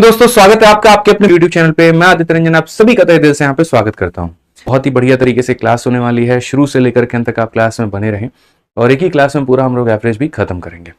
दोस्तों, स्वागत है आपका आपके अपने यूट्यूब चैनल पे। मैं आदित्य रंजन आप सभी का तहे दिल से यहाँ पे स्वागत करता हूँ। बहुत ही बढ़िया तरीके से क्लास होने वाली है, शुरू से लेकर के अंत तक आप क्लास में बने रहें और एक ही क्लास में पूरा हम लोग एवरेज भी खत्म करेंगे।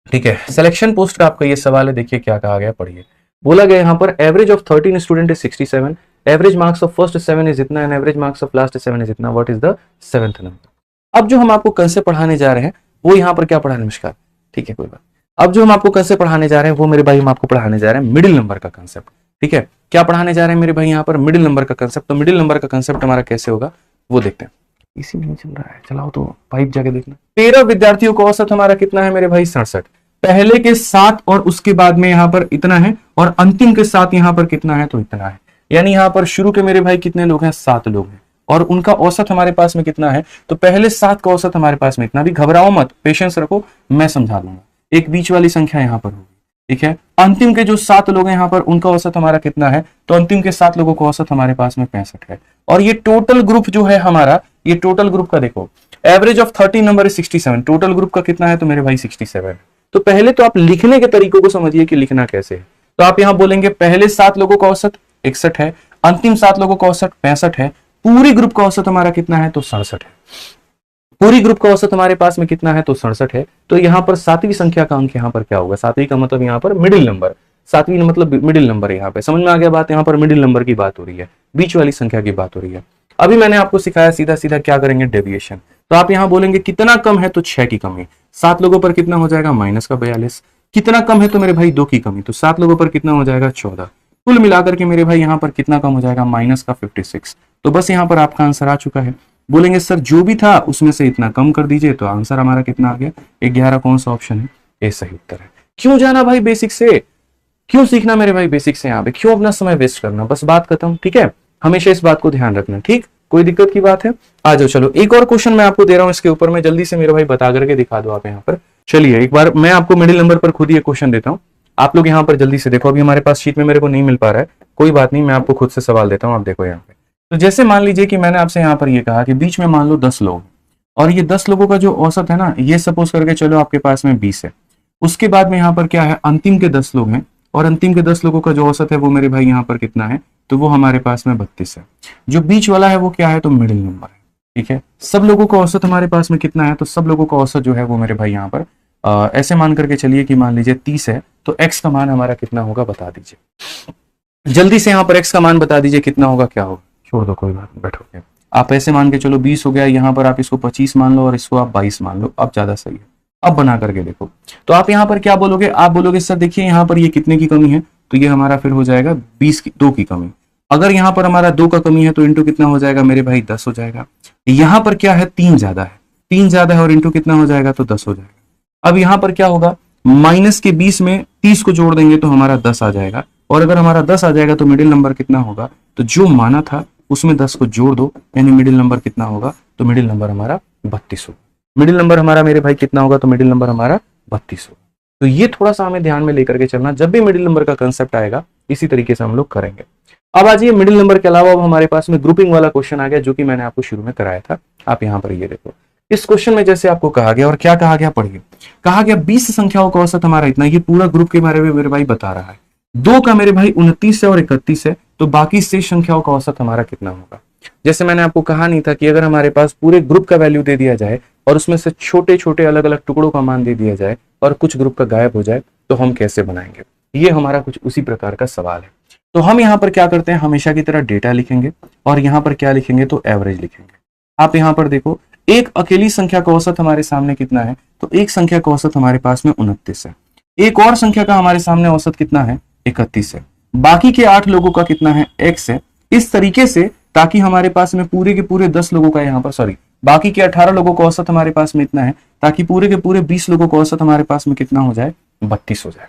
ठीक है, सिलेक्शन पोस्ट का आपका ये सवाल है, देखिए क्या कहा गया, पढ़िए। बोला गया यहाँ पर average of 13 student is 67, average marks of first 7 is इतना and average marks of last 7 is इतना, what is the 7th number. अब जो हम आपको कंसेप्ट पढ़ाने जा रहे हैं वो यहाँ पर क्या पढ़ा, नमस्कार, ठीक है, कोई बात। अब जो हम आपको कंसेप्ट पढ़ाने जा रहे हैं वो मेरे भाई हम आपको पढ़ाने जा रहे हैं मिडिल नंबर का कंसेप्ट। ठीक है, क्या पढ़ाने जा रहे हैं मेरे भाई यहाँ पर, मिडिल नंबर का कंसेप्ट। तो मिडिल नंबर का कंसेप्ट हमारा कैसे होगा वो देखते हैं। इसी में नहीं चल रहा है, चलाओ तो पाइप जाके देखना। 13 विद्यार्थियों का औसत हमारा कितना है मेरे भाई, 67। पहले के 7 और उसके बाद में यहाँ पर इतना है और अंतिम के 7 यहाँ पर कितना है, तो इतना है। यानी यहाँ पर शुरू के मेरे भाई कितने लोग हैं, 7 लोग हैं और उनका औसत हमारे पास में कितना है, तो पहले 7 का औसत हमारे पास में इतना। भी घबराओ मत, पेशेंस रखो, मैं समझा दूंगा। एक बीच वाली संख्या यहाँ पर होगी, ठीक है। अंतिम के जो 7 लोग हैं यहाँ पर उनका औसत हमारा कितना है, तो अंतिम के 7 लोगों का औसत हमारे पास में 65 है। और ये टोटल ग्रुप जो है हमारा, ये टोटल ग्रुप का देखो, average of 13 number is 67, total group का कितना है, तो मेरे भाई 67 है। तो पहले तो आप लिखने के तरीकों को समझिए कि लिखना कैसे है। तो आप यहाँ बोलेंगे पहले 7 लोगों का औसत 61 है, अंतिम 7 लोगों का औसत 65 है, पूरी ग्रुप का औसत हमारा कितना है, तो 67 है। पूरी ग्रुप का औसत हमारे पास में कितना है, तो 67 है। तो यहाँ पर 7वीं संख्या का अंक यहाँ पर क्या होगा, 7वीं का मतलब यहाँ पर मिडिल नंबर, 7वीं मतलब मिडिल नंबर। यहाँ पे समझ में आ गया बात, यहाँ पर मिडिल नंबर की बात हो रही है, बीच वाली संख्या की बात हो रही है। अभी मैंने आपको सिखाया सीधा सीधा क्या करेंगे, डेविएशन। तो आप यहाँ बोलेंगे कितना कम है, तो 6 की कमी। 7 लोगों पर कितना हो जाएगा, माइनस का 42। कितना कम है, तो मेरे भाई 2 की कमी, तो 7 लोगों पर कितना हो जाएगा, 14। कुल मिलाकर के मेरे भाई यहाँ पर कितना कम हो जाएगा, माइनस का 56। तो बस यहाँ पर आपका आंसर आ चुका है। बोलेंगे सर जो भी था उसमें से इतना कम कर दीजिए, तो आंसर हमारा कितना आ गया, 11। कौन सा ऑप्शन है, ये सही उत्तर है। क्यों जाना भाई बेसिक से, क्यों सीखना मेरे भाई बेसिक से, यहाँ पे क्यों अपना समय वेस्ट करना, बस बात खत्म। ठीक है, हमेशा इस बात को ध्यान रखना, ठीक, कोई दिक्कत की बात है। आ जाओ, चलो एक और क्वेश्चन मैं आपको दे रहा हूं, इसके ऊपर में जल्दी से मेरे भाई बता करके दिखा दो आप यहाँ पर। चलिए एक बार मैं आपको मिडिल नंबर पर खुद ये क्वेश्चन देता हूँ, आप लोग यहाँ पर जल्दी से देखो। अभी हमारे पास शीट में मेरे को नहीं मिल पा रहा है, कोई बात नहीं, मैं आपको खुद से सवाल देता हूँ, आप देखो यहाँ पे। तो जैसे मान लीजिए कि मैंने आपसे यहाँ पर ये कहा कि बीच में मान लो 10 लोग और ये 10 लोगों का जो औसत है ना, ये सपोज करके चलो आपके पास में 20 है। उसके बाद में यहाँ पर क्या है, अंतिम के 10 लोग हैं और अंतिम के 10 लोगों का जो औसत है वो मेरे भाई यहाँ पर कितना है, तो वो हमारे पास में 32 है। जो बीच वाला है वो क्या है, तो मिडिल नंबर है। ठीक है, सब लोगों का औसत हमारे पास में कितना है, तो सब लोगों का औसत जो है वो मेरे भाई यहाँ पर ऐसे मान करके चलिए कि मान लीजिए 30 है, तो x का मान हमारा कितना होगा, बता दीजिए जल्दी से। यहाँ पर x का मान बता दीजिए कितना होगा, क्या होगा, छोड़ दो कोई बात नहीं, बैठो। आप ऐसे मान के चलो 20 हो गया, यहाँ पर आप इसको 25 मान लो और इसको आप 22 मान लो, अब ज्यादा सही है। अब बना करके देखो, तो आप यहाँ पर क्या बोलोगे, आप बोलोगे सर देखिए यहाँ पर ये कितने की कमी है, तो ये हमारा फिर हो जाएगा 2 की कमी। अगर यहाँ पर हमारा 2 का कमी है तो इंटू कितना हो जाएगा मेरे भाई, 10 हो जाएगा। यहाँ पर क्या है, 3 ज्यादा है, 3 ज्यादा है और इंटू कितना हो जाएगा, तो 10 हो जाएगा। अब यहाँ पर क्या होगा, माइनस के 20 में 30 को जोड़ देंगे तो हमारा 10 आ जाएगा, और अगर हमारा 10 आ जाएगा तो मिडिल नंबर कितना होगा, तो जो माना था उसमें 10 को जोड़ दो, यानी मिडिल नंबर कितना होगा, तो मिडिल नंबर हमारा 32 होगा। मिडिल नंबर हमारा मेरे भाई कितना होगा, तो मिडिल नंबर हमारा 32 होगा। तो ये थोड़ा सा हमें ध्यान में लेकर के चलना, जब भी मिडिल नंबर का कंसेप्ट आएगा इसी तरीके से हम लोग करेंगे। अब आज ये मिडिल नंबर के अलावा अब हमारे पास में ग्रुपिंग वाला क्वेश्चन आ गया, जो कि मैंने आपको शुरू में कराया था। आप यहाँ पर ये देखो, इस क्वेश्चन में जैसे आपको कहा गया, और क्या कहा गया, पढ़िए। कहा गया 20 संख्याओं का औसत हमारा इतना, ये पूरा ग्रुप के बारे में मेरे भाई बता रहा है। 2 का मेरे भाई 29 है और 31 है, तो बाकी शेष संख्याओं का औसत हमारा कितना होगा। जैसे मैंने आपको कहा नहीं था कि अगर हमारे पास पूरे ग्रुप का वैल्यू दे दिया जाए और उसमें से छोटे छोटे अलग अलग टुकड़ों का मान दे दिया जाए और कुछ ग्रुप का गायब हो जाए, तो हम कैसे बनाएंगे। ये हमारा कुछ उसी प्रकार का सवाल है। तो हम यहाँ पर क्या करते हैं, हमेशा की तरह डेटा लिखेंगे और यहाँ पर क्या लिखेंगे, तो एवरेज लिखेंगे। आप यहाँ पर देखो, एक अकेली संख्या का औसत हमारे सामने कितना है, तो एक संख्या का औसत हमारे पास में 29 है। एक और संख्या का हमारे सामने औसत कितना है, 31 है। बाकी के 8 लोगों का कितना है, x है। इस तरीके से, ताकि हमारे पास में पूरे के पूरे 10 लोगों का यहाँ पर बाकी के 18 लोगों का औसत हमारे पास में इतना है, ताकि पूरे के पूरे 20 लोगों का औसत हमारे पास में कितना हो जाए, 32 हो जाए।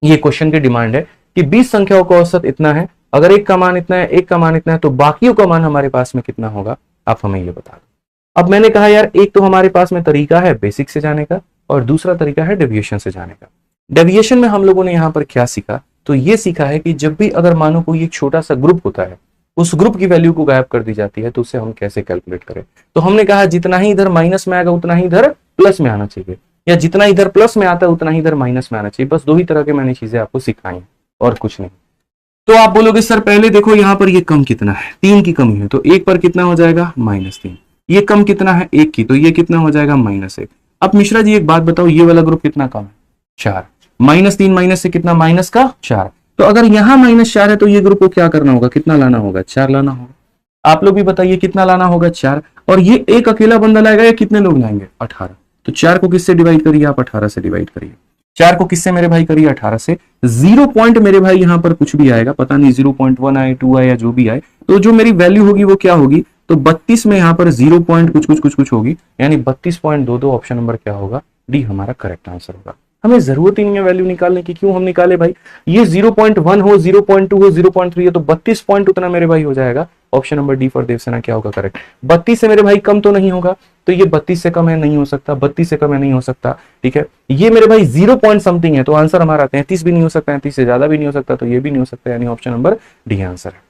ये क्वेश्चन की डिमांड है कि 20 संख्याओं का औसत इतना है, अगर एक का मान इतना है, एक का मान इतना है, तो बाकियों का मान हमारे पास में कितना होगा, आप हमें ये बता दो। अब मैंने कहा यार, एक तो हमारे पास में तरीका है बेसिक से जाने का और दूसरा तरीका है डेविएशन से जाने का। डेविएशन में हम लोगों ने यहाँ पर क्या सीखा, तो ये सीखा है कि जब भी अगर मानो कोई एक छोटा सा ग्रुप होता है, उस ग्रुप की वैल्यू को गायब कर दी जाती है, तो उसे हम कैसे कैलकुलेट करें। तो हमने कहा जितना ही इधर माइनस में आएगा उतना ही इधर प्लस में आना चाहिए, या जितना इधर प्लस में आता है उतना ही इधर माइनस में आना चाहिए। बस 2 ही तरह के मैंने चीजें आपको सिखाई। और कुछ नहीं। तो आप बोलोगे सर पहले देखो यहाँ पर ये कम कितना है, 3 की कमी है, तो 1 पर कितना हो जाएगा -3। ये कम कितना है 1 की, तो ये कितना हो जाएगा -1। अब मिश्रा जी एक बात बताओ, ये वाला ग्रुप कितना कम है 4, -3 माइनस से कितना माइनस का 4। तो अगर यहाँ -4 है तो ये ग्रुप को क्या करना होगा, कितना लाना होगा 4 लाना होगा। आप लोग भी बताइए कितना लाना होगा 4, और ये एक अकेला बंदा लाएगा या कितने लोग लाएंगे 18। तो 4 को किससे डिवाइड करिए आप, 18 से डिवाइड करिए। 4 को किससे मेरे भाई करिए 18 से। 0 पॉइंट मेरे भाई यहाँ पर कुछ भी आएगा, पता नहीं 0.1 आए 2 आए या जो भी आए, तो जो मेरी वैल्यू होगी वो क्या होगी, तो 32 में यहाँ पर 0 पॉइंट कुछ होगी, यानी 32.22 ऑप्शन नंबर क्या होगा, डी हमारा करेक्ट आंसर होगा। हमें जरूरत ही नहीं है वैल्यू निकालने की, क्यों हम निकाले भाई, ये 0.1 हो 0.2 हो 0.3 है तो 32 पॉइंट उतना मेरे भाई हो जाएगा। Option number D for Devsena क्या होगा करेक्ट। 32 से मेरे भाई कम तो नहीं होगा, तो ये 32 से कम है नहीं हो सकता, 32 से कम है नहीं हो सकता, ठीक है। ये मेरे भाई 0 पॉइंट समथिंग है, तो आंसर हमारा 33 भी नहीं हो सकता, 33 से ज्यादा भी नहीं हो सकता, तो ये भी नहीं हो सकता, यानी ऑप्शन नंबर डी आंसर है।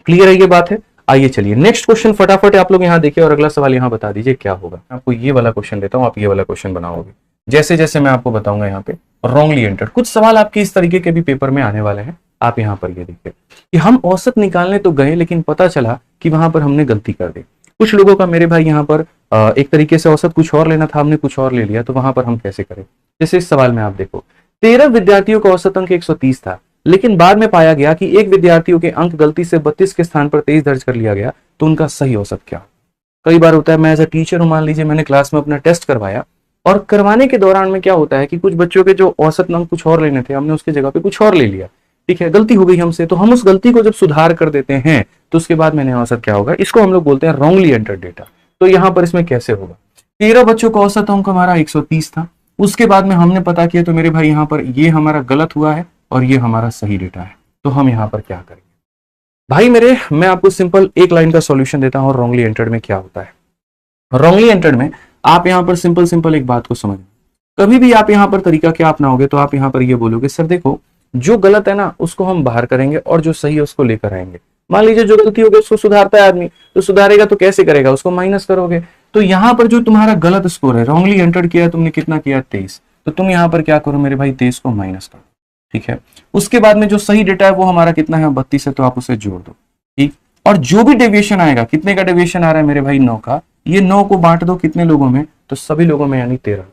क्लियर है ये बात है। आइए चलिए नेक्स्ट क्वेश्चन फटाफट आप लोग यहाँ देखिए और अगला सवाल यहाँ बता दीजिए क्या होगा। आपको ये वाला क्वेश्चन देता हूँ, आप ये वाला क्वेश्चन बनाओगे जैसे जैसे मैं आपको बताऊंगा। यहाँ पे रॉन्गली एंटर्ड, कुछ सवाल आपके इस तरीके के भी पेपर में आने वाले हैं। आप यहाँ पर ये देखिए कि हम औसत निकालने तो गए लेकिन पता चला कि वहां पर हमने गलती कर दी। कुछ लोगों का मेरे भाई यहाँ पर एक तरीके से औसत कुछ और लेना था, हमने कुछ और ले लिया, तो वहां पर हम कैसे करें। जैसे इस सवाल में आप देखो 13 विद्यार्थियों का औसत अंक 130 था, लेकिन बाद में पाया गया कि एक विद्यार्थियों के अंक गलती से 32 के स्थान पर 23 दर्ज कर लिया गया, तो उनका सही औसत क्या। कई बार होता है, मैं एज अ टीचर हूं, मान लीजिए मैंने क्लास में अपना टेस्ट करवाया और करवाने के दौरान में क्या होता है कि कुछ बच्चों के जो औसत अंक कुछ और लेने थे, हमने उसकी जगह पे कुछ और ले लिया, ठीक है, गलती हो गई हमसे। तो हम उस गलती को जब सुधार कर देते हैं तो उसके बाद में नया औसत क्या होगा, इसको हम लोग बोलते हैं रॉन्गली एंटर्ड डेटा। तो यहाँ पर इसमें कैसे होगा, 13 बच्चों का औसत अंक हमारा 130 था, उसके बाद में हमने पता किया तो मेरे भाई यहाँ पर ये हमारा गलत हुआ है और ये हमारा सही डेटा है। तो हम यहाँ पर क्या करेंगे भाई मेरे, मैं आपको सिंपल एक लाइन का सॉल्यूशन देता हूँ रॉन्गली एंटर्ड में क्या होता है। रॉन्गली एंटर्ड में आप यहाँ पर सिंपल एक बात को समझ, कभी भी आप यहाँ पर तरीका क्या अपनाओगे, तो आप यहाँ पर ये बोलोगे सर देखो जो गलत है ना उसको हम बाहर करेंगे और जो सही है उसको लेकर आएंगे। मान लीजिए जो गलती होगी उसको सुधारता है आदमी, तो सुधारेगा तो कैसे करेगा, उसको माइनस करोगे। तो यहाँ पर जो तुम्हारा गलत स्कोर है, रॉन्गली एंटर्ड किया तुमने, कितना किया 23, तो तुम यहाँ पर क्या करो मेरे भाई 23 को माइनस करो, ठीक है। उसके बाद में जो सही डेटा है वो हमारा कितना है 32 है, तो आप उसे जोड़ दो, ठीक। और जो भी डेविएशन आएगा, कितने का डेविएशन आ रहा है मेरे भाई 9 का, ये 9 को बांट दो कितने लोगों में, तो सभी लोगों में, यानी 13।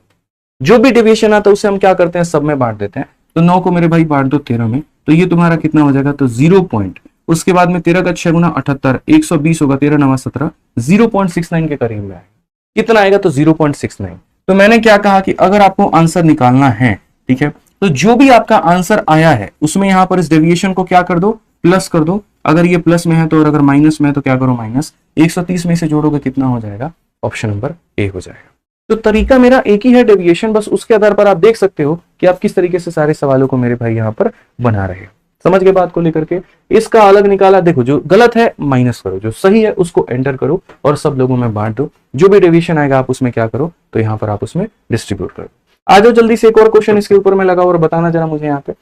जो भी डेविएशन आता है उसे हम क्या करते हैं सब में बांट देते हैं। तो 9 को मेरे भाई बांट दो 13 में, तो ये तुम्हारा कितना हो जाएगा, तो 0 पॉइंट, उसके बाद में 13 का 6 गुना 78, 120 होगा, 13 9 17, 0.69 के करीब में आएगा। कितना आएगा, तो 0.69। तो मैंने क्या कहा कि अगर आपको आंसर निकालना है, ठीक है, तो जो भी आपका आंसर आया है उसमें यहाँ पर इस डेविएशन को क्या कर दो, प्लस कर दो। अगर ये प्लस में है तो, और अगर माइनस में है तो क्या करो माइनस। 130 में से जोड़ोगे कितना हो जाएगा, ऑप्शन नंबर ए हो जाएगा। तो तरीका मेरा एक ही है डेविएशन, बस उसके आधार पर आप देख सकते हो कि आप किस तरीके से सारे सवालों को मेरे भाई यहाँ पर बना रहे हो। समझ गए बात को लेकर के। इसका अलग निकाला, देखो जो गलत है माइनस करो, जो सही है उसको एंटर करो और सब लोगों में बांट दो। जो भी डेविएशन आएगा आप उसमें क्या करो, तो यहाँ पर आप उसमें डिस्ट्रीब्यूट करो। आ जाओ जल्दी से, एक और क्वेश्चन इसके ऊपर में लगाओ और बताना जरा मुझे। यहाँ पे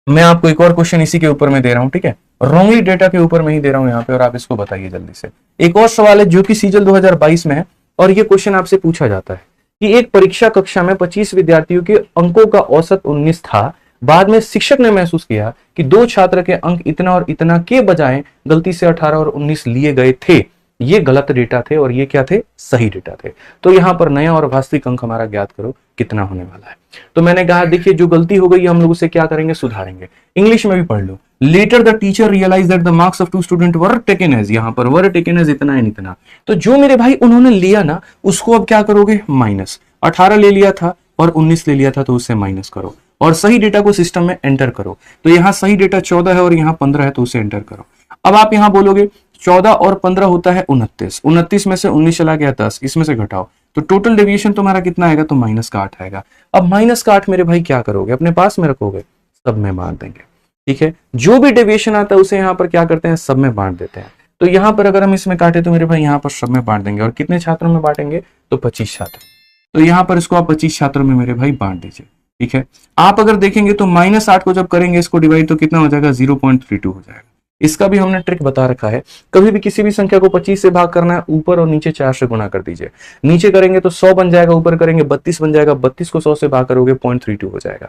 मैं आपको एक और क्वेश्चन इसी के ऊपर में दे रहा हूँ, ठीक है, रॉन्गली डेटा के ऊपर में ही दे रहा हूँ यहाँ पे, और आप इसको बताइए जल्दी से। एक और सवाल है जो कि सीजल 2022 में है, और ये क्वेश्चन आपसे पूछा जाता है कि एक परीक्षा कक्षा में 25 विद्यार्थियों के अंकों का औसत 19 था। बाद में शिक्षक ने महसूस किया कि 2 छात्र के अंक इतना और इतना के बजाय गलती से 18 और 19 लिए गए थे। ये गलत डेटा थे और ये क्या थे, सही डेटा थे। तो यहाँ पर नया और वास्तविक अंक हमारा ज्ञात करो कितना होने वाला है। तो मैंने कहा देखिए जो गलती हो गई हम लोग उसे क्या करेंगे, सुधारेंगे। इंग्लिश में भी पढ़ लो, later the teacher realize that the marks of 2 student were taken as, यहाँ पर वर टेकन एज इतना एंड इतना। तो जो मेरे भाई उन्होंने लिया ना उसको अब क्या करोगे, माइनस। 18 ले लिया था और 19 ले लिया था तो उससे माइनस करो और सही डेटा को सिस्टम में एंटर करो। तो यहाँ सही डेटा 14 है और यहाँ 15 है, तो उसे एंटर करो। अब आप यहाँ बोलोगे 14 और 15 होता है 29, 29 में से 19 चला गया 10, इसमें से घटाओ तो टोटल डेविएशन तुम्हारा कितना आएगा, तो माइनस का 8 आएगा। अब माइनस का 8 मेरे भाई क्या करोगे, अपने पास में रखोगे, सब में बांट देंगे, ठीक है। जो भी डेविएशन आता है उसे यहाँ पर क्या करते हैं, सब में बांट देते हैं। तो यहाँ पर अगर हम इसमें काटे तो मेरे भाई यहाँ पर सब में बांट देंगे, और कितने छात्रों में बांटेंगे, तो 25 छात्र। तो यहाँ पर इसको आप 25 छात्रों में मेरे भाई बांट दीजिए, ठीक है। आप अगर देखेंगे तो -8 को जब करेंगे इसको डिवाइड तो कितना हो जाएगा, 0.32 हो जाएगा। इसका भी हमने ट्रिक बता रखा है। कभी भी किसी भी संख्या को 25 से भाग करना है, ऊपर और नीचे 4 से गुणा कर दीजिए। नीचे करेंगे तो 100 बन जाएगा, ऊपर करेंगे 32 बन जाएगा, 32 को 100 से भाग करोगे 0.32 हो जाएगा।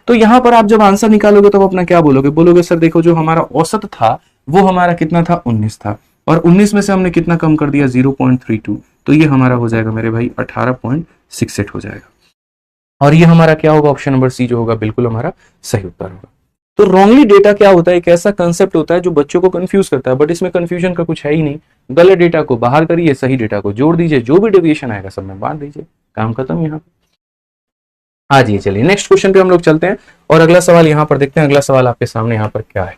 तो यहां पर आप जब आंसर निकालोगे तो अपना क्या बोलोगे, बोलोगे सर देखो जो हमारा औसत था वो हमारा कितना था, 19 था, और 19 में से हमने कितना कम कर दिया, 0.32, तो ये हमारा हो जाएगा मेरे भाई 18.68 हो जाएगा। और ये हमारा क्या होगा, ऑप्शन नंबर सी जो होगा बिल्कुल हमारा सही उत्तर होगा। तो रॉन्गली डेटा क्या होता है, एक ऐसा कंसेप्ट होता है जो बच्चों को कंफ्यूज करता है, बट इसमें कंफ्यूजन का कुछ है ही नहीं। गलत डेटा को बाहर करिए, सही डेटा को जोड़ दीजिए, जो भी डेविएशन आएगा सब में बांट दीजिए, काम खत्म यहाँ पे। आज ये चलिए नेक्स्ट क्वेश्चन पे हम लोग चलते हैं और अगला सवाल यहाँ पर देखते हैं। अगला सवाल आपके सामने यहाँ पर क्या है,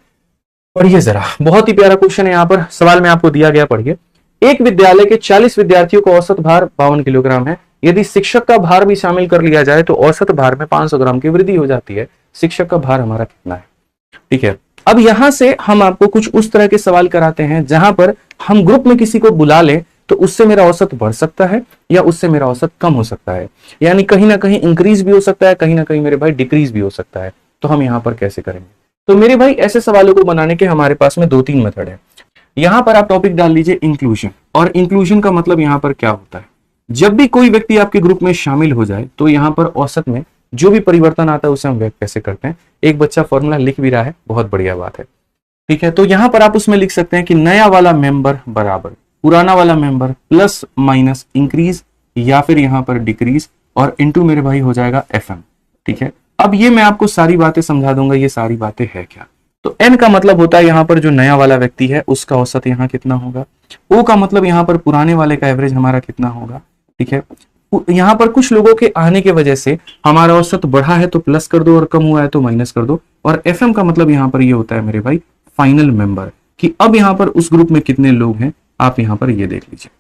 पढ़िए जरा, बहुत ही प्यारा क्वेश्चन है। यहाँ पर सवाल में आपको दिया गया, पढ़िए। एक विद्यालय के 40 विद्यार्थियों का औसत भार 52 किलोग्राम है। यदि शिक्षक का भार भी शामिल कर लिया जाए तो औसत भार में 500 ग्राम की वृद्धि हो जाती है। शिक्षक का भार हमारा कितना है, ठीक है। अब यहां से हम आपको कुछ उस तरह के सवाल कराते हैं जहां पर हम ग्रुप में किसी को बुला लें तो उससे मेरा औसत बढ़ सकता है या उससे मेरा औसत कम हो सकता है, यानी कहीं ना कहीं इंक्रीज भी हो सकता है, कहीं ना कहीं मेरे भाई डिक्रीज भी हो सकता है। तो हम यहां पर कैसे करेंगे, तो मेरे भाई ऐसे सवालों को बनाने के हमारे पास में 2-3 मेथड है। यहां पर आप टॉपिक डाल लीजिए इंक्लूजन, और इंक्लूजन का मतलब यहां पर क्या होता है, जब भी कोई व्यक्ति आपके ग्रुप में शामिल हो जाए तो यहां पर औसत में जो भी परिवर्तन आता है उसे हम व्यक्त कैसे करते हैं। एक बच्चा फॉर्मूला लिख भी रहा है, बहुत बढ़िया बात है, ठीक है। तो यहां पर आप उसमें लिख सकते हैं कि नया वाला मेंबर बराबर पुराना वाला मेंबर प्लस माइनस इंक्रीज या फिर यहां पर डिक्रीज, और इनटू मेरे भाई हो जाएगा FM, ठीक है। अब ये मैं आपको सारी बातें समझा दूंगा, ये सारी बातें है क्या। तो N का मतलब होता है यहां पर जो नया वाला व्यक्ति है उसका औसत यहां कितना होगा। O का मतलब यहां पर पुराने वाले का एवरेज हमारा कितना होगा, ठीक है। यहां पर कुछ लोगों के आने की वजह से हमारा औसत बढ़ा है तो प्लस कर दो और कम हुआ है तो माइनस कर दो। और FM का मतलब यहां पर ये होता है मेरे भाई फाइनल मेंबर, कि अब यहां पर उस ग्रुप में कितने लोग हैं, आप यहां पर ये देख लीजिए।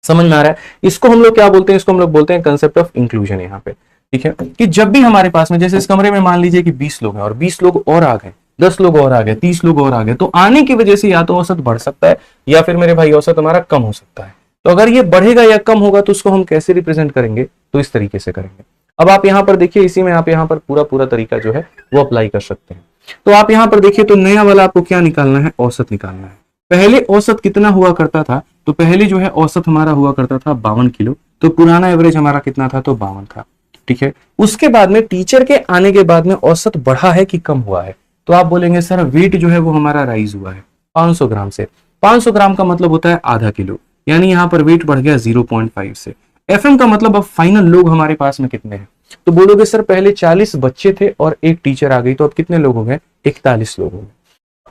समझ में आ रहा है, इसको हम लोग क्या बोलते हैं, इसको हम लोग बोलते हैं कंसेप्ट ऑफ इंक्लूजन यहाँ पे, ठीक है। कि जब भी हमारे पास में जैसे इस कमरे में मान लीजिए कि 20 लोग हैं और 20 लोग और आ गए, 10 लोग और आ गए, 30 लोग और आ गए, तो आने की वजह से या तो औसत बढ़ सकता है या फिर मेरे भाई औसत हमारा कम हो सकता है। तो अगर ये बढ़ेगा या कम होगा तो उसको हम कैसे रिप्रेजेंट करेंगे, तो इस तरीके से करेंगे। अब आप यहां पर देखिए, इसी में आप यहां पर पूरा पूरा तरीका जो है वो अप्लाई कर सकते हैं। तो आप यहां पर देखिए, तो नया वाला आपको क्या निकालना है, औसत निकालना है। पहले औसत कितना हुआ करता था, तो पहले जो है औसत हमारा हुआ करता था 52 किलो, तो पुराना एवरेज हमारा कितना था, तो 52 था, ठीक है। उसके बाद में टीचर के आने के बाद में औसत बढ़ा है कि कम हुआ है, तो आप बोलेंगे सर वेट जो है वो हमारा राइज हुआ है 500 ग्राम से। 500 ग्राम का मतलब होता है आधा किलो, यानी यहां पर वेट बढ़ गया 0.5 से। FM का मतलब अब फाइनल लोग हमारे पास में कितने हैं, तो बोलोगे सर पहले 40 बच्चे थे और एक टीचर आ गई, तो अब कितने लोग हो गए, 41 लोग हो गए।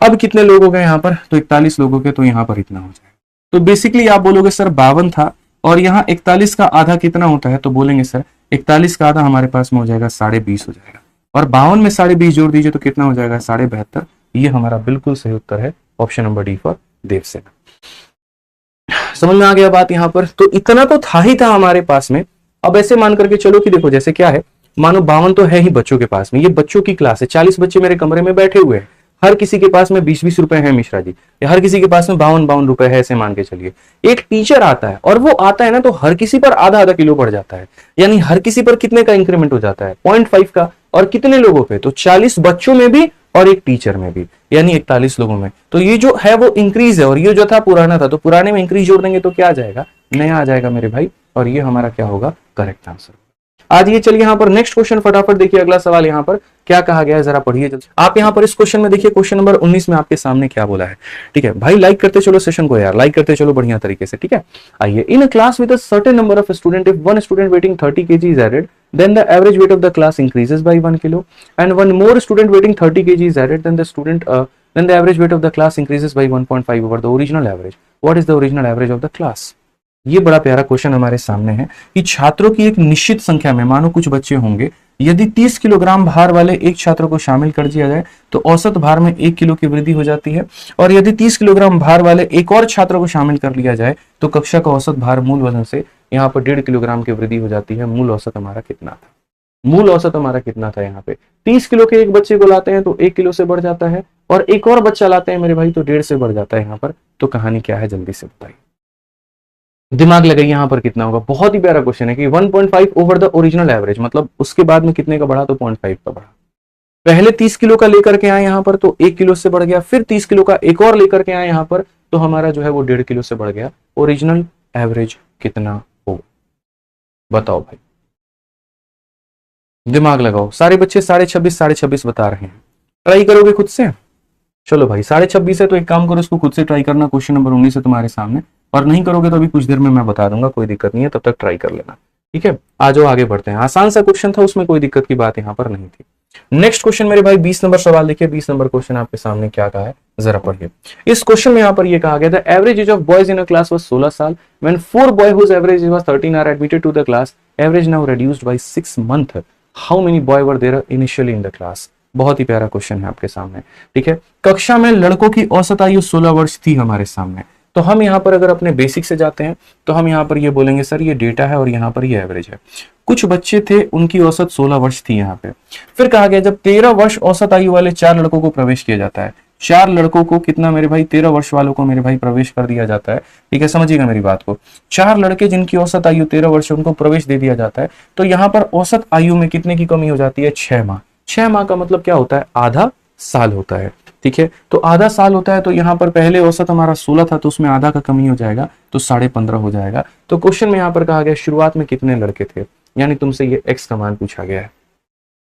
अब कितने लोग हो गए यहाँ पर, तो 41 लोगों के, तो यहाँ पर इतना हो जाएगा। तो बेसिकली आप बोलोगे सर 52 था और यहाँ 41 का आधा कितना होता है, तो बोलेंगे सर 41 का आधा हमारे पास में हो जाएगा 20.5 हो जाएगा, और 52 में 20.5 जोड़ दीजिए तो कितना हो जाएगा 72। ये हमारा बिल्कुल सही उत्तर है, option number D for Devsena. समझ में आ गया बात यहाँ पर, तो इतना तो था ही था हमारे पास में। अब ऐसे मान करके चलो कि देखो जैसे क्या है, मानो 52 तो है ही बच्चों के पास में, ये बच्चों की क्लास है, 40 बच्चे मेरे कमरे में बैठे हुए हैं, हर किसी के पास में 20-20 रुपए है मिश्रा जी, हर किसी के पास में 52-52 रुपए है, ऐसे मान के चलिए। एक टीचर आता है और वो आता है ना, तो हर किसी पर आधा आधा किलो बढ़ जाता है, यानी हर किसी पर कितने का इंक्रीमेंट हो जाता है, 0.5 का। और कितने लोगों पे, तो 40 बच्चों में भी और एक टीचर में भी, यानी 41 लोगों में। तो ये जो है वो इंक्रीज है, और ये जो था पुराना था, तो पुराने में इंक्रीज जोड़ देंगे तो क्या आ जाएगा, नया आ जाएगा मेरे भाई, और ये हमारा क्या होगा, करेक्ट आंसर। आज ये चलिए यहाँ पर नेक्स्ट क्वेश्चन फटाफट देखिए, अगला सवाल यहाँ पर क्या कहा गया है जरा पढ़िए जल्दी। आप यहाँ पर इस क्वेश्चन में देखिए, क्वेश्चन नंबर 19 में आपके सामने क्या बोला है, ठीक है भाई। लाइक करते चलो सेशन को यार, लाइक करते चलो बढ़िया तरीके से, ठीक है। आइए, in a class with a certain number of student, if one student weighing 30 kg is added, then the average weight of the class increases by 1 kilo, and one more student weighing 30 kg is added, then the average weight of the class increases by 1.5 over the original average. What is the original average of the class? ये बड़ा प्यारा question हमारे सामने है कि छात्रों की एक निश्चित संख्या में, मानो कुछ बच्चे होंगे, यदि 30 किलोग्राम भार वाले एक छात्र को शामिल कर दिया जाए तो औसत भार में 1 किलो की वृद्धि हो जाती है, और यदि 30 किलोग्राम भार वाले एक और छात्र को शामिल कर लिया जाए तो कक्षा का औसत भार मूल वजन से यहाँ पर 1.5 किलोग्राम की वृद्धि हो जाती है। मूल औसत हमारा कितना था, मूल औसत हमारा कितना था, यहाँ पे 30 किलो के एक बच्चे को लाते हैं तो 1 किलो से बढ़ जाता है, और एक और बच्चा लाते हैं मेरे भाई तो 1.5 से बढ़ जाता है यहाँ पर। तो कहानी क्या है, जल्दी से बताइए, दिमाग लगाइए, यहाँ पर कितना होगा। बहुत ही प्यारा क्वेश्चन है कि 1.5 ओवर द ओरिजिनल एवरेज, मतलब उसके बाद में कितने का बढ़ा, तो 0.5 का बढ़ा। पहले 30 किलो का लेकर के आए यहां पर तो 1 किलो से बढ़ गया, फिर 30 किलो का एक और लेकर के आए यहां पर तो हमारा जो है वो 1.5 किलो से बढ़ गया। ओरिजिनल एवरेज कितना होगा बताओ भाई, दिमाग लगाओ। सारे बच्चे 26.5 बता रहे हैं, ट्राई करोगे खुद से? चलो भाई 26.5 है तो एक काम करो, इसको खुद से ट्राई करना। क्वेश्चन नंबर 19 है तुम्हारे सामने, और नहीं करोगे तो अभी कुछ देर में मैं बता दूंगा, कोई दिक्कत नहीं है, तब तक ट्राई कर लेना। ठीक है, आ जाओ आगे बढ़ते हैं। आसान सा क्वेश्चन था, उसमें कोई दिक्कत की बात यहाँ पर नहीं थी। नेक्स्ट क्वेश्चन मेरे भाई 20 नंबर सवाल देखिए। 20 नंबर क्वेश्चन आपके सामने क्या कहा है जरा पढ़िए। इस क्वेश्चन में यहाँ पर ये कहा गया था average age of boys in a class was 16 साल when 4 boy whose average was 13 are admitted to the class, average now reduced by 6 month, how many boy were there initially in the class. बहुत ही प्यारा question है आपके सामने। ठीक है, कक्षा में लड़कों की औसत आयु 16 वर्ष थी हमारे सामने। तो हम यहाँ पर अगर अपने बेसिक से जाते हैं तो हम यहाँ पर ये बोलेंगे सर ये डेटा है और यहाँ पर ये एवरेज है। कुछ बच्चे थे उनकी औसत 16 वर्ष थी यहाँ पे। फिर कहा गया जब 13 वर्ष औसत आयु वाले 4 लड़कों को प्रवेश किया जाता है, 4 लड़कों को कितना मेरे भाई, 13 वर्ष वालों को मेरे भाई प्रवेश कर दिया जाता है। ठीक है, समझिएगा मेरी बात को। 4 लड़के जिनकी औसत आयु 13 वर्ष है उनको प्रवेश दे दिया जाता है, तो यहाँ पर औसत आयु में कितने की कमी हो जाती है? 6 माह। 6 माह का मतलब क्या होता है? आधा साल होता है। ठीक है, तो आधा साल होता है, तो यहाँ पर पहले औसत हमारा 16 था तो उसमें आधा का कमी हो जाएगा तो 15.5 हो जाएगा। तो क्वेश्चन में यहाँ पर कहा गया शुरुआत में कितने लड़के थे, यानी तुमसे ये एक्स का मान पूछा गया है।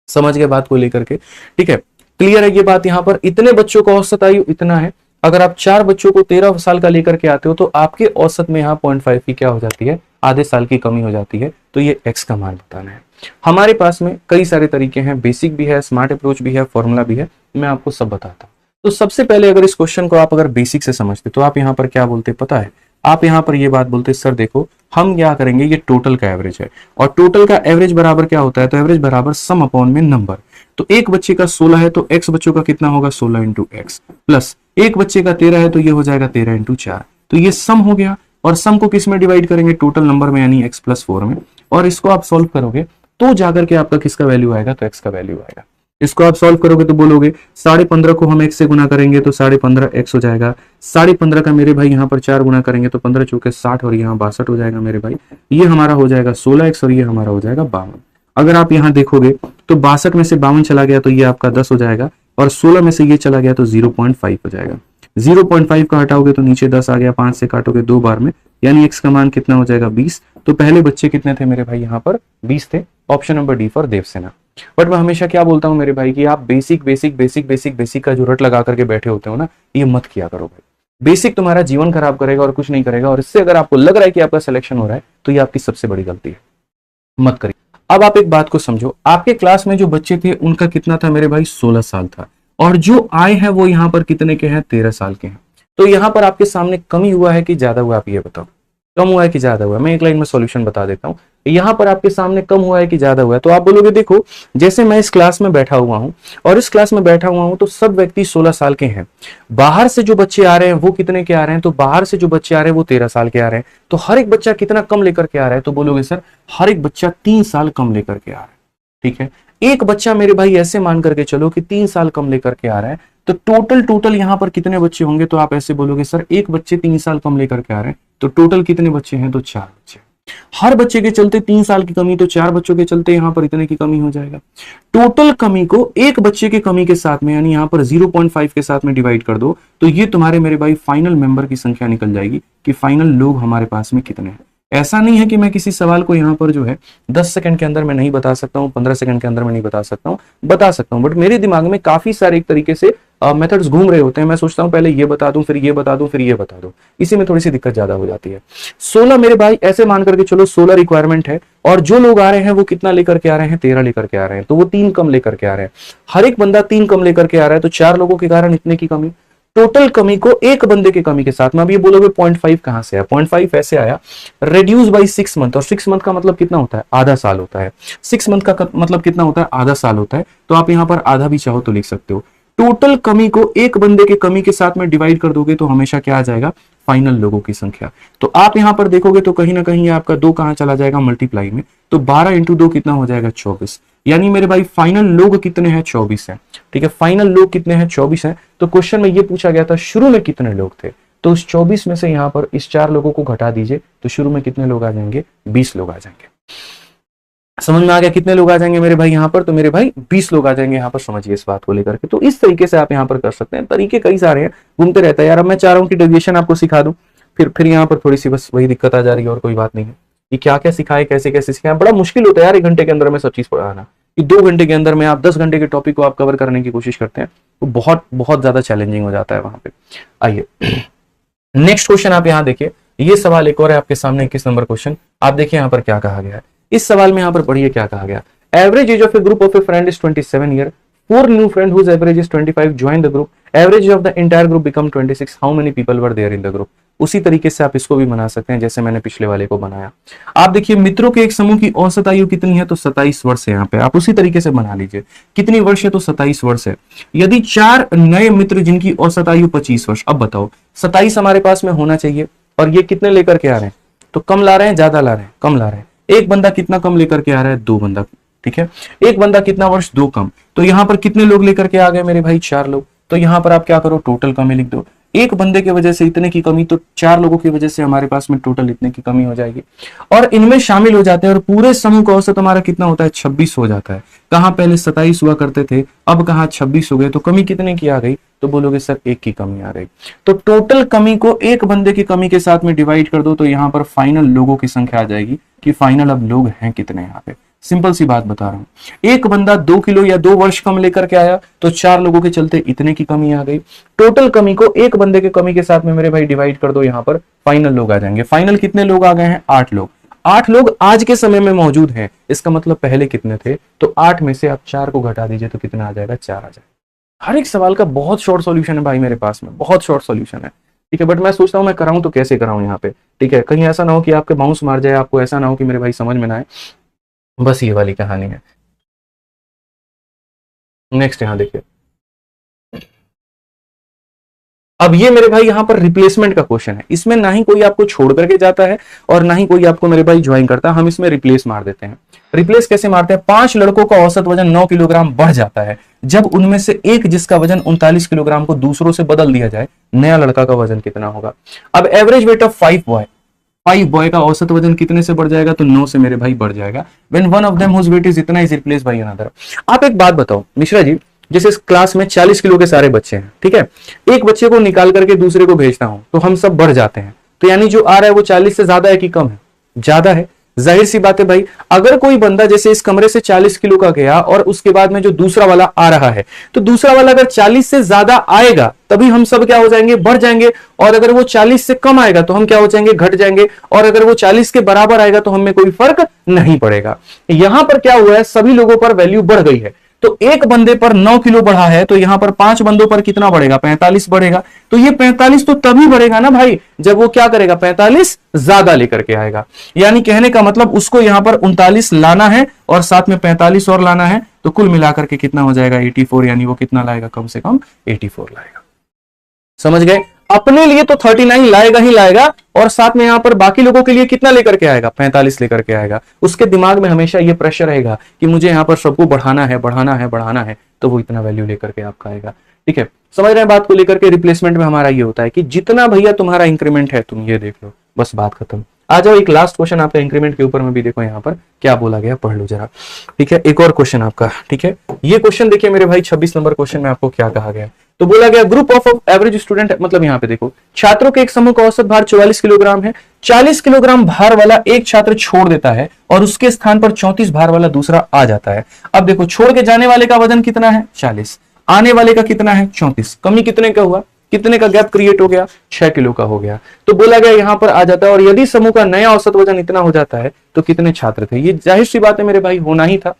समझ गए बात को लेकर के? ठीक है, क्लियर है ये बात। यहाँ पर इतने बच्चों का औसत आयु इतना है, अगर आप 4 बच्चों को 13 साल का लेकर के आते हो तो आपके औसत में यहाँ 0.5 की क्या हो जाती है? आधे साल की कमी हो जाती है। तो ये एक्स का मान बताना है। हमारे पास में कई सारे तरीके हैं, बेसिक भी है, स्मार्ट अप्रोच भी है, फॉर्मूला भी है, मैं आपको सब बताता हूँ। तो सबसे पहले अगर इस क्वेश्चन को आप अगर बेसिक से समझते तो आप यहाँ पर क्या बोलते पता है? आप यहाँ पर ये बात बोलते सर देखो हम क्या करेंगे, ये टोटल का एवरेज है और टोटल का एवरेज बराबर क्या होता है? तो एवरेज बराबर सम अपॉन में नंबर। तो एक बच्चे का 16 है तो एक्स बच्चों का कितना होगा? 16 इंटू एक्स, प्लस एक बच्चे का 13 है तो ये हो जाएगा 13 इंटू 4। तो ये सम हो गया, और सम को किस में डिवाइड करेंगे? टोटल नंबर में, यानी x प्लस 4 में। और इसको आप सॉल्व करोगे तो जाकर के आपका किसका वैल्यू आएगा? तो x का वैल्यू आएगा। इसको आप सॉल्व करोगे तो बोलोगे 15.5 को हम x से गुना करेंगे तो 15.5 x हो जाएगा। 15.5 का मेरे भाई यहाँ पर 4 गुना करेंगे तो 15 चौके 60 और यहाँ 62 हो जाएगा मेरे भाई। ये हमारा हो जाएगा 16x और ये हमारा हो जाएगा 52। अगर आप यहाँ देखोगे तो 62 में से 52 चला गया तो ये आपका 10 हो जाएगा, और 16 में से ये चला गया तो 0.5 हो जाएगा। 0.5 का हटाओगे तो नीचे 10 आ गया, 5 से काटोगे 2 बार में, यानी x का मान कितना हो जाएगा? 20। तो पहले बच्चे कितने थे मेरे भाई? यहाँ पर 20 थे। Option number D for Devsena. But मैं हमेशा क्या बोलता हूँ मेरे भाई कि आप basic basic basic basic basic का जो रट लगा करके बैठे होते हो ना, ये मत किया करो भाई। बेसिक तुम्हारा जीवन खराब करेगा और कुछ नहीं करेगा, और इससे अगर आपको लग रहा है कि आपका सिलेक्शन हो रहा है तो ये आपकी सबसे बड़ी गलती है, मत करिए। अब आप एक बात को समझो, आपके क्लास में जो बच्चे थे उनका कितना था मेरे भाई? 16 साल था, और जो आए हैं वो यहाँ पर कितने के हैं? 13 साल के हैं। तो यहाँ पर आपके सामने कमी हुआ है कि ज्यादा हुआ? आप ये बताओ, कम हुआ है कि ज्यादा हुआ है? मैं एक लाइन में सॉल्यूशन बता देता हूँ। यहाँ पर आपके सामने कम हुआ है कि ज्यादा हुआ है? तो आप बोलोगे देखो जैसे मैं इस क्लास में बैठा हुआ हूँ और इस क्लास में बैठा हुआ हूँ तो सब व्यक्ति 16 साल के हैं। बाहर से जो बच्चे आ रहे हैं वो कितने के आ रहे हैं? तो बाहर से जो बच्चे आ रहे हैं वो 13 साल के आ रहे हैं। तो हर एक बच्चा कितना कम लेकर के आ रहा है? तो बोलोगे सर हर एक बच्चा 3 साल कम लेकर के आ रहा है। ठीक है, एक बच्चा मेरे भाई ऐसे मान करके चलो कि 3 साल कम लेकर के आ रहा है, तो टोटल यहाँ पर कितने बच्चे होंगे? तो आप ऐसे बोलोगे सर एक बच्चे 3 साल कम लेकर के आ रहे हैं, तो टोटल कितने बच्चे हैं? तो 4 बच्चे। हर बच्चे के चलते 3 साल की कमी, तो 4 बच्चों के चलते यहाँ पर इतने की कमी हो जाएगा। टोटल कमी को एक बच्चे के कमी के साथ में, यानी यहाँ पर 0.5 के साथ में डिवाइड कर दो, तो ये तुम्हारे मेरे भाई फाइनल मेंबर की संख्या निकल जाएगी कि फाइनल लोग हमारे पास में कितने हैं। ऐसा नहीं है कि मैं किसी सवाल को यहाँ पर जो है 10 सेकंड के अंदर मैं नहीं बता सकता हूँ, 15 सेकंड के अंदर मैं नहीं बता सकता हूँ, बता सकता हूँ, बट मेरे दिमाग में काफी सारे एक तरीके से मेथड्स घूम रहे होते हैं। मैं सोचता हूँ पहले ये बता दूं, फिर ये बता दूं, फिर ये बता दूं, इसी में थोड़ी सी दिक्कत ज्यादा हो जाती है। 16 मेरे भाई ऐसे मान करके चलो 16 रिक्वायरमेंट है, और जो लोग आ रहे हैं वो कितना लेकर के आ रहे हैं? 13 लेकर के आ रहे हैं, तो वो 3 कम लेकर के आ रहे हैं। हर एक बंदा 3 कम लेकर के आ रहा है, तो 4 लोगों के कारण इतने की कमी। टोटल कमी को एक बंदे के कमी के साथ में, अब ये बोलोगे 0.5 कहां से आया? 0.5 ऐसे आया, रिड्यूस बाई 6 मंथ, और 6 मंथ का मतलब कितना होता है? आधा साल होता है। 6 मंथ का मतलब कितना होता है? आधा साल होता है। तो आप यहां पर आधा भी चाहो तो लिख सकते हो। टोटल कमी को एक बंदे के कमी के साथ में डिवाइड कर दोगे तो हमेशा क्या आ जाएगा? फाइनल लोगों की संख्या। तो आप यहां पर देखोगे तो कहीं ना कहीं आपका 2 कहां चला जाएगा? मल्टीप्लाई में। तो 12 इंटू 2 कितना हो जाएगा? 24। यानी मेरे भाई फाइनल लोग कितने हैं? 24 है। ठीक है, फाइनल लोग कितने हैं? 24 है। तो क्वेश्चन में ये पूछा गया था शुरू में कितने लोग थे, तो उस 24 में से यहां पर इस 4 लोगों को घटा दीजिए तो शुरू में कितने लोग आ जाएंगे? 20 लोग आ जाएंगे। समझ में आ गया कितने लोग आ जाएंगे मेरे भाई यहाँ पर? तो मेरे भाई 20 लोग आ जाएंगे यहाँ पर, समझिए इस बात को लेकर के। तो इस तरीके से आप यहाँ पर कर सकते हैं, तरीके कई सारे हैं, घूमते रहता है यार। अब मैं चाह रहा हूँ कि डेविएशन आपको सिखा दूं, फिर यहाँ पर थोड़ी सी बस वही दिक्कत आ जा रही है, और कोई बात नहीं है कि क्या क्या सिखाए, कैसे कैसे सिखाए। बड़ा मुश्किल होता है यार 1 घंटे के अंदर में सब चीज पढ़ाना, कि 2 घंटे के अंदर में आप 10 घंटे के टॉपिक को आप कवर करने की कोशिश करते हैं, तो बहुत बहुत ज्यादा चैलेंजिंग हो जाता है वहां पे। आइए नेक्स्ट क्वेश्चन आप यहाँ देखिए, ये सवाल एक और है आपके सामने, 21 नंबर क्वेश्चन। आप देखिए यहाँ पर क्या कहा गया है इस सवाल में, यहाँ पर पढ़िए क्या कहा गया। Average age of a group of a friend is 27 year, 4 new friend whose average is 25 join the group, average of the entire group become 26, how many people were there in the group. उसी तरीके से आप इसको भी बना सकते हैं जैसे मैंने पिछले वाले को बनाया। आप देखिए मित्रों के एक समूह की औसत आयु कितनी है, तो 27 वर्ष है यहाँ पे। आप उसी तरीके से बना लीजिए, कितनी वर्ष है, तो 27 वर्ष है। यदि 4 नए मित्र जिनकी औसत आयु 25 वर्ष, अब बताओ 27 हमारे पास में होना चाहिए, और ये कितने लेकर के आ रहे हैं, तो कम ला रहे हैं ज्यादा ला रहे हैं, कम ला रहे हैं। एक बंदा कितना कम लेकर के आ रहा है, 2 बंदा, ठीक है। एक बंदा कितना वर्ष, 2 कम। तो यहां पर कितने लोग लेकर के आ गए मेरे भाई, 4 लोग। तो यहां पर आप क्या करो, टोटल कमी लिख दो। एक बंदे की वजह से इतने की कमी, तो 4 लोगों की वजह से हमारे पास में टोटल इतने की कमी हो जाएगी, और इनमें शामिल हो जाते हैं, और पूरे समूह का औसत हमारा कितना होता है, 26 हो जाता है। कहां पहले 27 हुआ करते थे, अब कहां 26 हो गए, तो कमी कितने की आ गई, तो बोलोगे सर 1 की कमी आ गई। तो टोटल कमी को एक बंदे की कमी के साथ में डिवाइड कर दो, तो यहां पर फाइनल लोगों की संख्या आ जाएगी, कि फाइनल अब लोग हैं कितने यहाँ पे। सिंपल सी बात बता रहा हूं, एक बंदा 2 किलो या 2 वर्ष कम लेकर के आया, तो 4 लोगों के चलते इतने की कमी आ गई। टोटल कमी को एक बंदे के कमी के साथ में मेरे भाई डिवाइड कर दो, यहां पर फाइनल लोग आ जाएंगे। फाइनल कितने लोग आ गए हैं, 8 लोग। 8 लोग आज के समय में मौजूद हैं, इसका मतलब पहले कितने थे, तो 8 में से आप 4 को घटा दीजिए, तो कितना आ जाएगा, 4 आ जाएगा। हर एक सवाल का बहुत शॉर्ट सॉल्यूशन है भाई मेरे पास में, बहुत शॉर्ट सॉल्यूशन है, ठीक है। बट मैं सोचता हूं मैं कराऊं तो कैसे कराऊं यहाँ पे, ठीक है। कहीं ऐसा ना हो कि आपके बाउंस मार जाए, आपको ऐसा ना हो कि मेरे भाई समझ में ना आए, बस ये वाली कहानी है। नेक्स्ट यहां देखिए, अब ये मेरे भाई यहां पर रिप्लेसमेंट का क्वेश्चन है। इसमें ना ही कोई आपको छोड़ करके जाता है, और ना ही कोई आपको मेरे भाई ज्वाइन करता है। हम इसमें रिप्लेस मार देते हैं। रिप्लेस कैसे मारते हैं, 5 लड़कों का औसत वजन 9 किलोग्राम बढ़ जाता है जब उनमें से एक जिसका वजन 39 किलोग्राम को दूसरों से बदल दिया जाए, नया लड़का का वजन कितना होगा। अब एवरेज वेट ऑफ 5 बॉय का औसत वजन कितने से बढ़ जाएगा, तो 9 से मेरे भाई बढ़ जाएगा। When one of them whose weight is इतना इज रिप्लेस बाय अनदर। आप एक बात बताओ मिश्रा जी, जैसे इस क्लास में 40 किलो के सारे बच्चे हैं, ठीक है। एक बच्चे को निकाल करके दूसरे को भेजता हूं, तो हम सब बढ़ जाते हैं, तो यानी जो आ रहा है वो 40 से ज्यादा है कि कम है, ज्यादा है। जाहिर सी बात है भाई, अगर कोई बंदा जैसे इस कमरे से 40 किलो का गया, और उसके बाद में जो दूसरा वाला आ रहा है, तो दूसरा वाला अगर 40 से ज्यादा आएगा, तभी हम सब क्या हो जाएंगे, बढ़ जाएंगे। और अगर वो 40 से कम आएगा, तो हम क्या हो जाएंगे, घट जाएंगे। और अगर वो 40 के बराबर आएगा, तो हमें कोई फर्क नहीं पड़ेगा। यहां पर क्या हुआ है, सभी लोगों पर वैल्यू बढ़ गई है। तो एक बंदे पर 9 किलो बढ़ा है, तो यहां पर 5 बंदों पर कितना बढ़ेगा, 45 बढ़ेगा। तो ये 45 तो तभी बढ़ेगा ना भाई, जब वो क्या करेगा, 45 ज्यादा लेकर के आएगा। यानी कहने का मतलब उसको यहां पर 39 लाना है, और साथ में 45 और लाना है, तो कुल मिलाकर के कितना हो जाएगा, 84। यानी वो कितना लाएगा, कम से कम 84 लाएगा। समझ गए। अपने लिए तो 39 लाएगा ही लाएगा, और साथ में यहां पर बाकी लोगों के लिए कितना लेकर के आएगा, 45 लेकर के आएगा। उसके दिमाग में हमेशा ये प्रेशर रहेगा कि मुझे यहां पर सबको बढ़ाना है, बढ़ाना है, बढ़ाना है, तो वो इतना वैल्यू लेकर के आपका आएगा, ठीक है। समझ रहे हैं बात को लेकर के। रिप्लेसमेंट में हमारा ये होता है कि जितना भैया तुम्हारा इंक्रीमेंट है, तुम ये देख लो, बस बात खत्म। आ जाओ एक लास्ट क्वेश्चन आपका इंक्रीमेंट के ऊपर में भी देखो यहाँ पर क्या बोला गया, पढ़ लो जरा, ठीक है। एक और क्वेश्चन आपका, ठीक है। ये क्वेश्चन देखिए मेरे भाई 26 नंबर क्वेश्चन में आपको क्या कहा गया, तो बोला गया ग्रुप ऑफ एवरेज स्टूडेंट, मतलब यहाँ पे देखो छात्रों के एक समूह का औसत भार 44 किलोग्राम है। 40 किलोग्राम भार वाला एक छात्र छोड़ देता है, और उसके स्थान पर 34 भार वाला दूसरा आ जाता है। अब देखो छोड़ के जाने वाले का वजन कितना है, 40, आने वाले का कितना है, 34। कमी कितने का हुआ, कितने का गैप क्रिएट हो गया, 6 किलो का हो गया। तो बोला गया यहां पर आ जाता है, और यदि समूह का नया औसत वजन इतना हो जाता है, तो कितने छात्र थे। ये जाहिर सी बात है मेरे भाई, होना ही था।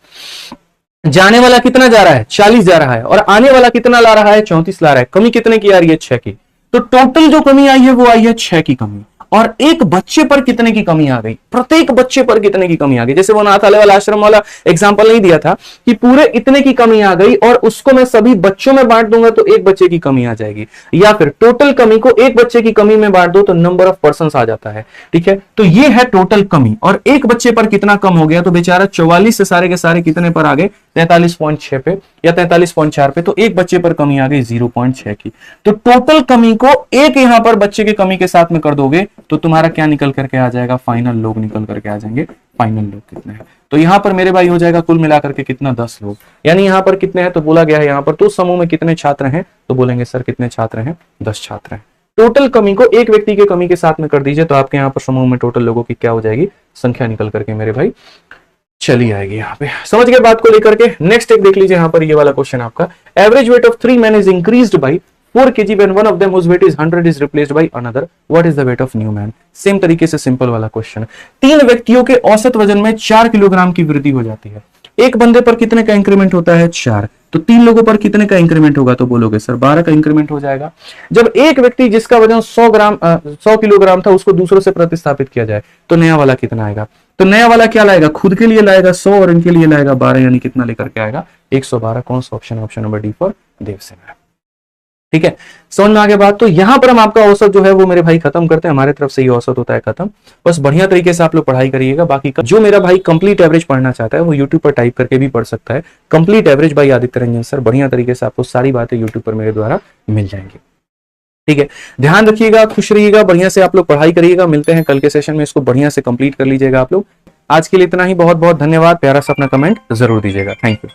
जाने वाला कितना जा रहा है, 40 जा रहा है, और आने वाला कितना ला रहा है, 34 ला रहा है। कमी कितने की आ रही है, 6 की। तो टोटल जो कमी आई है वो आई है 6 की कमी। और एक बच्चे पर कितने की कमी आ गई, प्रत्येक बच्चे पर कितने की कमी आ गई। जैसे वो अनाथालय वाला आश्रम वाला एग्जांपल नहीं दिया था कि पूरे इतने की कमी आ गई, और उसको मैं सभी बच्चों में बांट दूंगा तो एक बच्चे की कमी आ जाएगी। या फिर टोटल कमी को एक बच्चे की कमी में बांट दो तो नंबर ऑफ पर्संस आ जाता है, ठीक है। तो ये है टोटल कमी, और एक बच्चे पर कितना कम हो गया, तो बेचारा 44 से सारे के सारे कितने पर आ गए, 43.6 पे या 43.4 पे। तो एक बच्चे पर कमी आ गई 0.6 की। तो टोटल कमी को एक यहां पर बच्चे की कमी के साथ में कर दोगे, तो तुम्हारा क्या निकल करके आ जाएगा, फाइनल लोग निकल करके आ जाएंगे फाइनल लोग कितने हैं। तो यहाँ पर मेरे भाई हो जाएगा कुल मिलाकर के कितना, 10 लोग। यानी यहाँ पर कितने हैं, तो बोला गया है यहाँ पर तो समूह में कितने छात्र हैं, तो बोलेंगे सर कितने छात्र हैं, 10 छात्र हैं। टोटल कमी को एक व्यक्ति के कमी के साथ में कर दीजिए, तो आपके यहाँ पर समूह में टोटल लोगों की क्या हो जाएगी, संख्या निकल करके मेरे भाई चली आएगी। यहाँ पे समझ गए बात को लेकर के। नेक्स्ट एक देख लीजिए यहाँ पर, ये वाला क्वेश्चन आपका, average weight of 3 men is increased by 4 kg when one of them whose weight is 100 is replaced by another, what is the weight of new man? Same तरीके से सिंपल वाला क्वेश्चन। 3 व्यक्तियों के औसत वजन में 4 किलोग्राम की वृद्धि हो जाती है। एक बंदे पर कितने का इंक्रीमेंट होता है, 4। तो 3 लोगों पर कितने का इंक्रीमेंट होगा, तो बोलोगे सर 12 का इंक्रीमेंट हो जाएगा। जब एक व्यक्ति जिसका वजन 100 किलोग्राम था उसको दूसरों से प्रतिस्थापित किया जाए तो नया वाला कितना आएगा, तो नया वाला क्या लाएगा, खुद के लिए लाएगा 100 और इनके लिए लाएगा 12, यानी कितना लेकर के आएगा, 112। कौन सा option, option number D for Devsen है। ठीक है, समझ में आगे बात। तो यहां पर हम आपका औसत जो है वो मेरे भाई खत्म करते हैं, हमारे तरफ से ये औसत होता है खत्म। बस बढ़िया तरीके से आप लोग पढ़ाई करिएगा। बाकी जो मेरा भाई कंप्लीट एवरेज पढ़ना चाहता है वो यूट्यूब पर टाइप करके भी पढ़ सकता है, complete average by Aditya Ranjan sir. बढ़िया तरीके से आपको सारी बातें यूट्यूब पर मेरे द्वारा मिल जाएंगी। ठीक है, ध्यान रखिएगा, खुश रहिएगा, बढ़िया से आप लोग पढ़ाई करिएगा। मिलते हैं कल के सेशन में, इसको बढ़िया से कंप्लीट कर लीजिएगा आप लोग। आज के लिए इतना ही, बहुत बहुत धन्यवाद। प्यारा सा अपना कमेंट जरूर दीजिएगा। Thank you.